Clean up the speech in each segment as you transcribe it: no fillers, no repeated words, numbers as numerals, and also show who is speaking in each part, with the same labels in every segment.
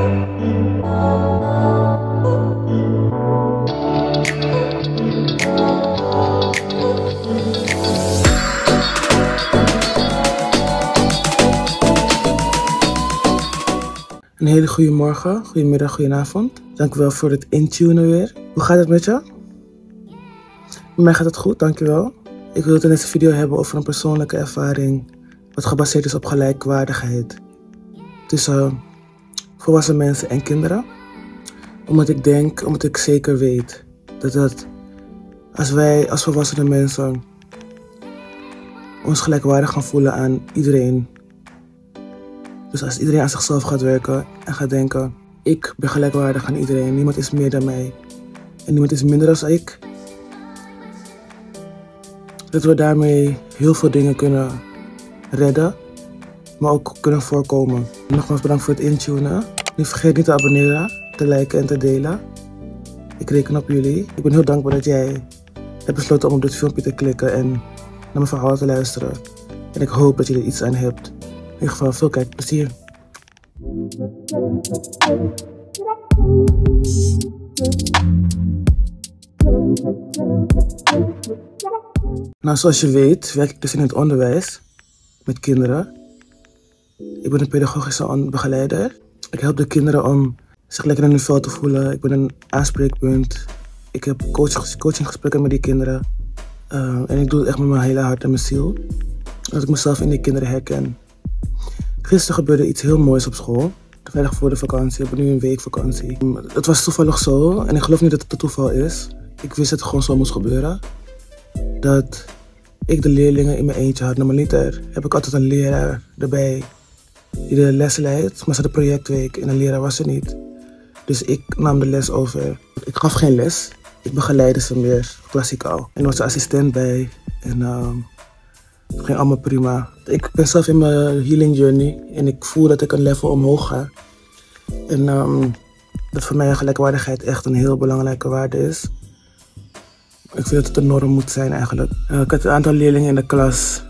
Speaker 1: Een hele goede morgen, goedemiddag, goedenavond. Dank u wel voor het intunen weer. Hoe gaat het met je? Bij mij gaat het goed, dank u wel. Ik wil het in deze video hebben over een persoonlijke ervaring wat gebaseerd is op gelijkwaardigheid tussen volwassen mensen en kinderen. Omdat ik zeker weet dat als wij als volwassene mensen ons gelijkwaardig gaan voelen aan iedereen. Dus als iedereen aan zichzelf gaat werken en gaat denken, ik ben gelijkwaardig aan iedereen, niemand is meer dan mij en niemand is minder dan ik. Dat we daarmee heel veel dingen kunnen redden, maar ook kunnen voorkomen. Nogmaals bedankt voor het intunen. Vergeet niet te abonneren, te liken en te delen. Ik reken op jullie. Ik ben heel dankbaar dat jij hebt besloten om op dit filmpje te klikken en naar mijn verhaal te luisteren. En ik hoop dat je er iets aan hebt. In ieder geval veel kijkplezier. Nou, zoals je weet werk ik dus in het onderwijs met kinderen. Ik ben een pedagogische begeleider. Ik help de kinderen om zich lekker in hun vel te voelen. Ik ben een aanspreekpunt. Ik heb coachinggesprekken met die kinderen. En ik doe het echt met mijn hele hart en mijn ziel. Dat ik mezelf in die kinderen herken. Gisteren gebeurde iets heel moois op school. De vrijdag voor de vakantie. We hebben nu een week vakantie. Het was toevallig zo. En ik geloof niet dat het een toeval is. Ik wist dat het gewoon zo moest gebeuren. Dat ik de leerlingen in mijn eentje had. Normaliter heb ik altijd een leraar erbij die de les leidt. Maar ze had een projectweek en een leraar was er niet. Dus ik nam de les over. Ik gaf geen les. Ik begeleidde ze meer klassikaal. En er was een assistent bij. En het ging allemaal prima. Ik ben zelf in mijn healing journey. En ik voel dat ik een level omhoog ga. En dat voor mij gelijkwaardigheid echt een heel belangrijke waarde is. Ik vind dat het een norm moet zijn eigenlijk. Ik had een aantal leerlingen in de klas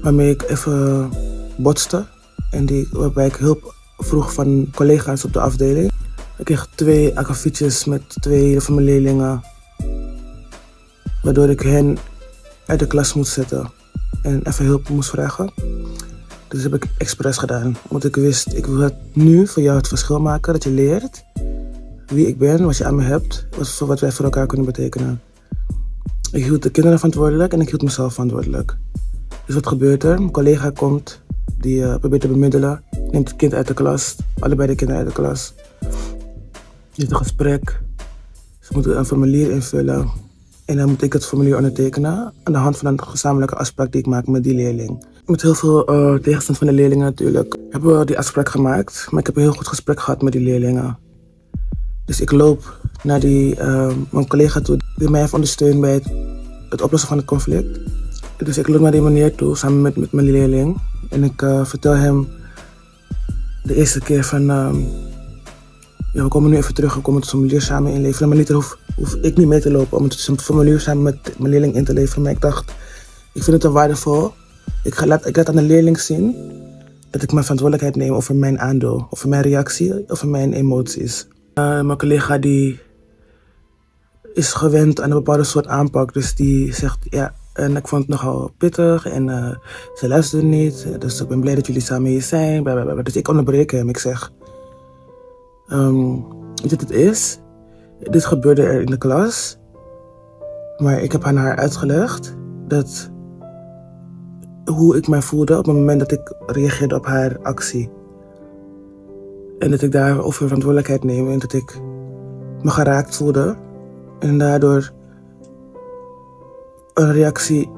Speaker 1: waarmee ik even botste. En waarbij ik hulp vroeg van collega's op de afdeling. Ik kreeg 2 akkefietjes met 2 van mijn leerlingen. Waardoor ik hen uit de klas moest zetten en even hulp moest vragen. Dus dat heb ik expres gedaan. Omdat ik wist, ik wil het nu voor jou het verschil maken. Dat je leert wie ik ben, wat je aan me hebt, wat wij voor elkaar kunnen betekenen. Ik hield de kinderen verantwoordelijk en ik hield mezelf verantwoordelijk. Dus wat gebeurt er? Mijn collega komt, die probeert te bemiddelen, neemt het kind uit de klas, allebei de kinderen uit de klas. Er is een gesprek, ze moeten een formulier invullen en dan moet ik het formulier ondertekenen aan de hand van een gezamenlijke afspraak die ik maak met die leerling. Met heel veel tegenstand van de leerlingen natuurlijk hebben we die afspraak gemaakt, maar ik heb een heel goed gesprek gehad met die leerlingen. Dus ik loop naar mijn collega toe die mij heeft ondersteund bij het oplossen van het conflict. Dus ik loop naar die meneer toe samen met mijn leerling. En ik vertel hem de eerste keer van, we komen nu even terug, we komen het formulier samen inleveren. Maar hoef ik niet mee te lopen om het formulier samen met mijn leerling in te leveren. Maar ik dacht, ik vind het wel waardevol. Ik laat aan de leerling zien dat ik mijn verantwoordelijkheid neem over mijn aandeel, over mijn reactie, over mijn emoties. Mijn collega die is gewend aan een bepaalde soort aanpak, dus die zegt ja, en ik vond het nogal pittig en ze luisteren niet, dus ik ben blij dat jullie samen hier zijn, blablabla. Dus ik onderbreek hem, ik zeg, weet je wat het is? Dit gebeurde er in de klas, maar ik heb aan haar uitgelegd hoe ik mij voelde op het moment dat ik reageerde op haar actie. En dat ik daarover verantwoordelijkheid neem en dat ik me geraakt voelde. En daardoor een reactie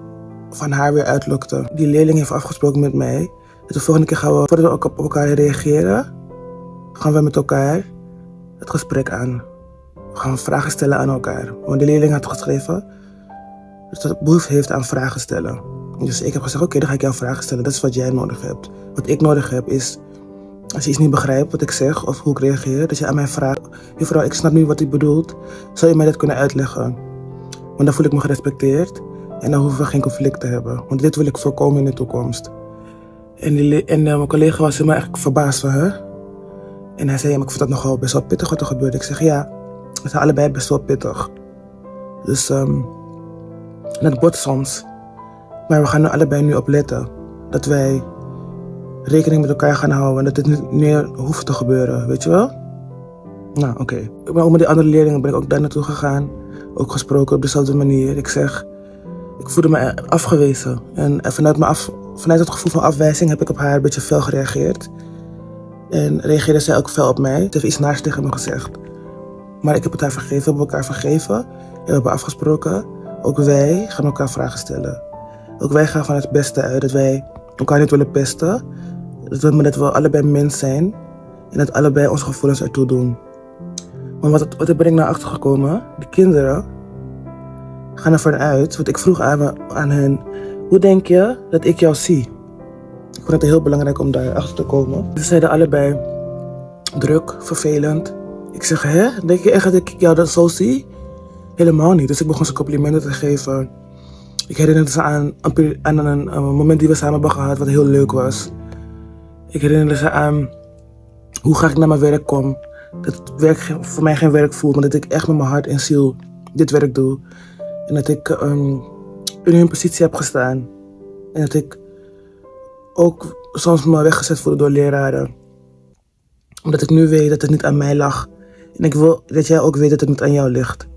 Speaker 1: van haar weer uitlokte. Die leerling heeft afgesproken met mij dat de volgende keer voordat we op elkaar reageren, gaan we met elkaar het gesprek aan. We gaan vragen stellen aan elkaar. Want de leerling had geschreven dat ze behoefte heeft aan vragen stellen. Dus ik heb gezegd, oké, dan ga ik jou vragen stellen. Dat is wat jij nodig hebt. Wat ik nodig heb is, als je iets niet begrijpt wat ik zeg of hoe ik reageer, dat je aan mij vraagt, juffrouw, ik snap nu wat u bedoelt. Zou je mij dat kunnen uitleggen? Want dan voel ik me gerespecteerd en dan hoeven we geen conflict te hebben. Want dit wil ik voorkomen in de toekomst. En mijn collega was helemaal echt verbaasd van, hè? En hij zei, ja, maar ik vond dat nogal best wel pittig wat er gebeurde. Ik zeg, ja, we zijn allebei best wel pittig. Dus het botst soms. Maar we gaan er allebei nu op letten. Dat wij rekening met elkaar gaan houden. En dat dit niet meer hoeft te gebeuren, weet je wel? Nou, oké. Maar ook met die andere leerlingen ben ik ook daar naartoe gegaan. Ook gesproken op dezelfde manier. Ik zeg, ik voelde me afgewezen. En vanuit het gevoel van afwijzing heb ik op haar een beetje fel gereageerd. En reageerde zij ook fel op mij. Ze heeft iets naars tegen me gezegd. Maar ik heb het haar vergeven, we hebben elkaar vergeven. En we hebben afgesproken, ook wij gaan elkaar vragen stellen. Ook wij gaan van het beste uit, dat wij elkaar niet willen pesten. Maar dat we allebei mens zijn. En dat allebei onze gevoelens ertoe doen. Maar wat ben ik naar achter gekomen? Die kinderen gaan ervan uit, want ik vroeg aan hen, hoe denk je dat ik jou zie? Ik vond het heel belangrijk om daar achter te komen. Ze zeiden allebei, druk, vervelend. Ik zeg, hè? Denk je echt dat ik jou dat zo zie? Helemaal niet. Dus ik begon ze complimenten te geven. Ik herinnerde ze aan een moment die we samen hebben gehad, wat heel leuk was. Ik herinnerde ze aan hoe graag ik naar mijn werk kom. Dat het werk voor mij geen werk voelt, maar dat ik echt met mijn hart en ziel dit werk doe. En dat ik in hun positie heb gestaan. En dat ik ook soms me weggezet voelde door leraren. Omdat ik nu weet dat het niet aan mij lag. En ik wil dat jij ook weet dat het niet aan jou ligt.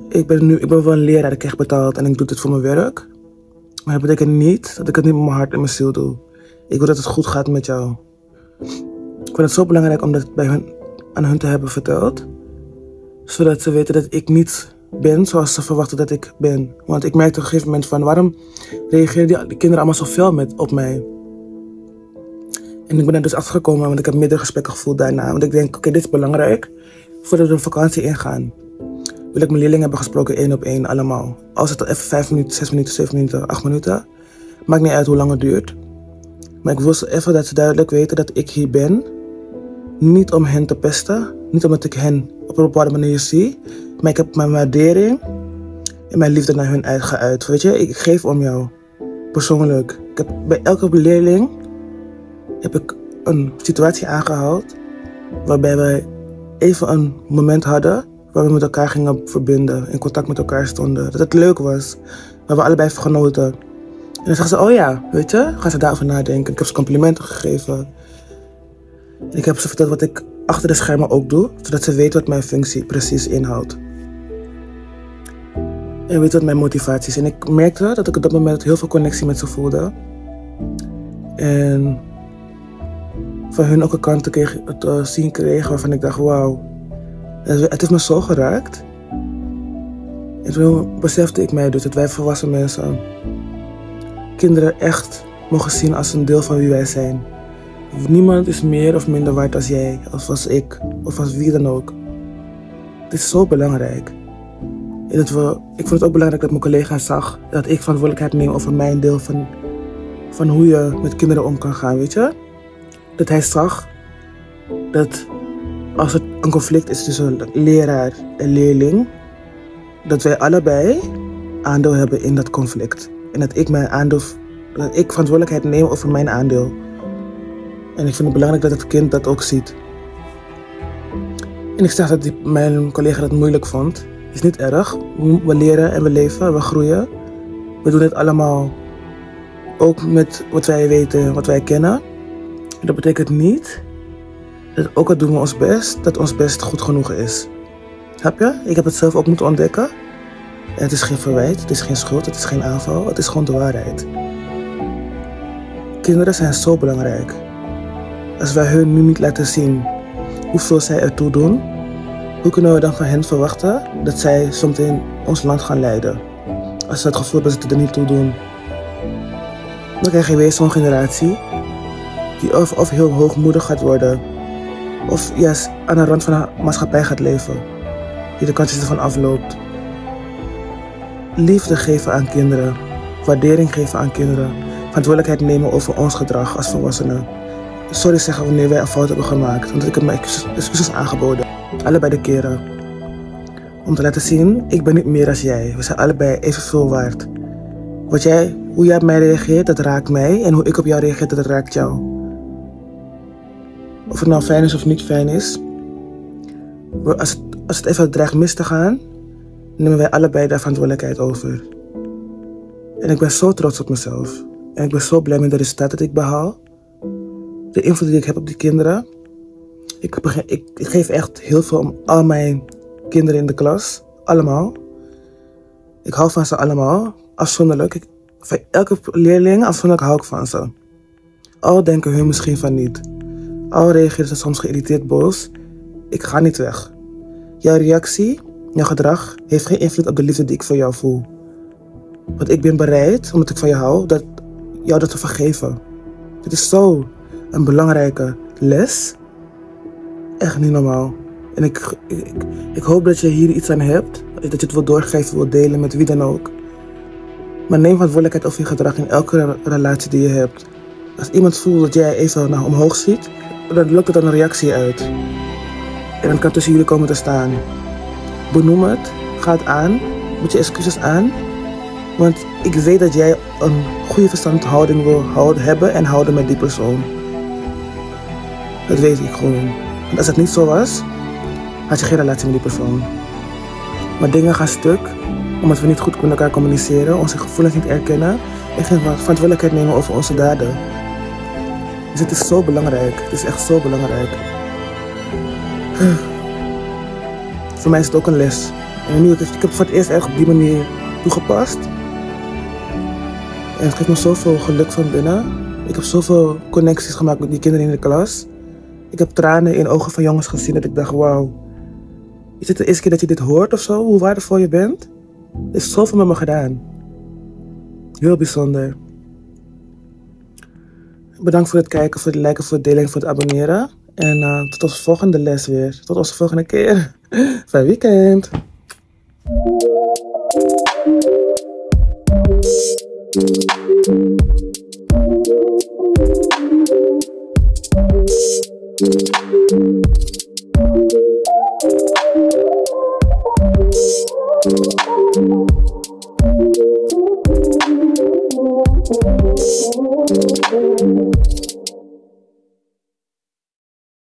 Speaker 1: Ik ben wel een leraar, ik krijg betaald en ik doe dit voor mijn werk. Maar dat betekent niet dat ik het niet met mijn hart en mijn ziel doe. Ik wil dat het goed gaat met jou. Ik vind het zo belangrijk om dat aan hun te hebben verteld. Zodat ze weten dat ik niet ben zoals ze verwachten dat ik ben. Want ik merkte op een gegeven moment van, waarom reageren die kinderen allemaal zo fel op mij? En ik ben er dus achtergekomen, want ik heb meerdere gesprekken gevoeld daarna. Want ik denk, oké, dit is belangrijk. Voordat we de vakantie ingaan, wil ik mijn leerlingen hebben gesproken 1 op 1 allemaal. Als het even 5 minuten, 6 minuten, 7 minuten, 8 minuten. Maakt niet uit hoe lang het duurt. Maar ik wil even dat ze duidelijk weten dat ik hier ben. Niet om hen te pesten. Niet omdat ik hen op een bepaalde manier zie. Maar ik heb mijn waardering en mijn liefde naar hun geuit. Weet je, ik geef om jou. Persoonlijk. Ik heb bij elke leerling heb ik een situatie aangehaald waarbij wij even een moment hadden waar we met elkaar gingen verbinden, in contact met elkaar stonden. Dat het leuk was, waar we allebei van genoten. En dan zeggen ze, oh ja, weet je, gaan ze daarover nadenken. Ik heb ze complimenten gegeven. En ik heb ze verteld wat ik achter de schermen ook doe, zodat ze weten wat mijn functie precies inhoudt. En weet wat mijn motivatie is. En ik merkte dat ik op dat moment heel veel connectie met ze voelde. En van hun ook een kant te zien kreeg waarvan ik dacht, wauw, het heeft me zo geraakt. En toen besefte ik mij dus dat wij volwassen mensen kinderen echt mogen zien als een deel van wie wij zijn. Niemand is meer of minder waard als jij, of als ik, of als wie dan ook. Het is zo belangrijk. En ik vond het ook belangrijk dat mijn collega zag dat ik verantwoordelijkheid neem over mijn deel van hoe je met kinderen om kan gaan, weet je? Dat hij zag dat als het een conflict is tussen leraar en leerling, dat wij allebei aandeel hebben in dat conflict. En dat ik verantwoordelijkheid neem over mijn aandeel. En ik vind het belangrijk dat het kind dat ook ziet. En ik zag dat mijn collega dat moeilijk vond. Is niet erg. We leren en we leven, we groeien. We doen het allemaal ook met wat wij weten, wat wij kennen. En dat betekent niet dat ook al doen we ons best, dat ons best goed genoeg is. Snap je? Ik heb het zelf ook moeten ontdekken. En het is geen verwijt, het is geen schuld, het is geen aanval, het is gewoon de waarheid. Kinderen zijn zo belangrijk. Als wij hun nu niet laten zien hoeveel zij ertoe doen, hoe kunnen we dan van hen verwachten dat zij zometeen ons land gaan leiden? Als ze het gevoel hebben dat ze er niet toe doen. Dan krijg je weer zo'n generatie die of heel hoogmoedig gaat worden, of juist aan de rand van de maatschappij gaat leven, die de kantjes ervan afloopt. Liefde geven aan kinderen, waardering geven aan kinderen, verantwoordelijkheid nemen over ons gedrag als volwassenen. Sorry zeggen wanneer wij een fout hebben gemaakt, want ik heb mijn excuses aangeboden. Allebei de keren. Om te laten zien, ik ben niet meer als jij. We zijn allebei evenveel waard. Hoe jij op mij reageert, dat raakt mij. En hoe ik op jou reageer, dat raakt jou. Of het nou fijn is of niet fijn is. Als het even dreigt mis te gaan, nemen wij allebei daar verantwoordelijkheid over. En ik ben zo trots op mezelf. En ik ben zo blij met de resultaten die ik behaal. De invloed die ik heb op die kinderen. Ik geef echt heel veel om al mijn kinderen in de klas. Allemaal. Ik hou van ze allemaal. Afzonderlijk. Van elke leerling afzonderlijk hou ik van ze. Al denken hun misschien van niet. Al reageren ze soms geïrriteerd boos. Ik ga niet weg. Jouw reactie, jouw gedrag heeft geen invloed op de liefde die ik voor jou voel. Want ik ben bereid, omdat ik van je hou, jou dat te vergeven. Dit is zo een belangrijke les. Echt niet normaal. En ik hoop dat je hier iets aan hebt. Dat je het wilt doorgeven, wilt delen met wie dan ook. Maar neem verantwoordelijkheid over je gedrag in elke relatie die je hebt. Als iemand voelt dat jij even naar omhoog ziet, dan lukt het dan een reactie uit. En dan kan tussen jullie komen te staan. Benoem het, ga het aan, bied je excuses aan. Want ik weet dat jij een goede verstandhouding wil hebben en houden met die persoon. Dat weet ik gewoon. Want als het niet zo was, had je geen relatie met die persoon. Maar dingen gaan stuk, omdat we niet goed met elkaar communiceren, onze gevoelens niet erkennen en geen verantwoordelijkheid nemen over onze daden. Dus het is zo belangrijk. Het is echt zo belangrijk. Voor mij is het ook een les. En nu, ik heb het voor het eerst echt op die manier toegepast. En het geeft me zoveel geluk van binnen. Ik heb zoveel connecties gemaakt met die kinderen in de klas. Ik heb tranen in ogen van jongens gezien dat ik dacht, wauw. Is het de eerste keer dat je dit hoort of zo? Hoe waardevol je bent? Er is zoveel met me gedaan. Heel bijzonder. Bedankt voor het kijken, voor het liken, voor het delen en voor het abonneren. En tot onze volgende les weer. Tot onze volgende keer. Fijn weekend.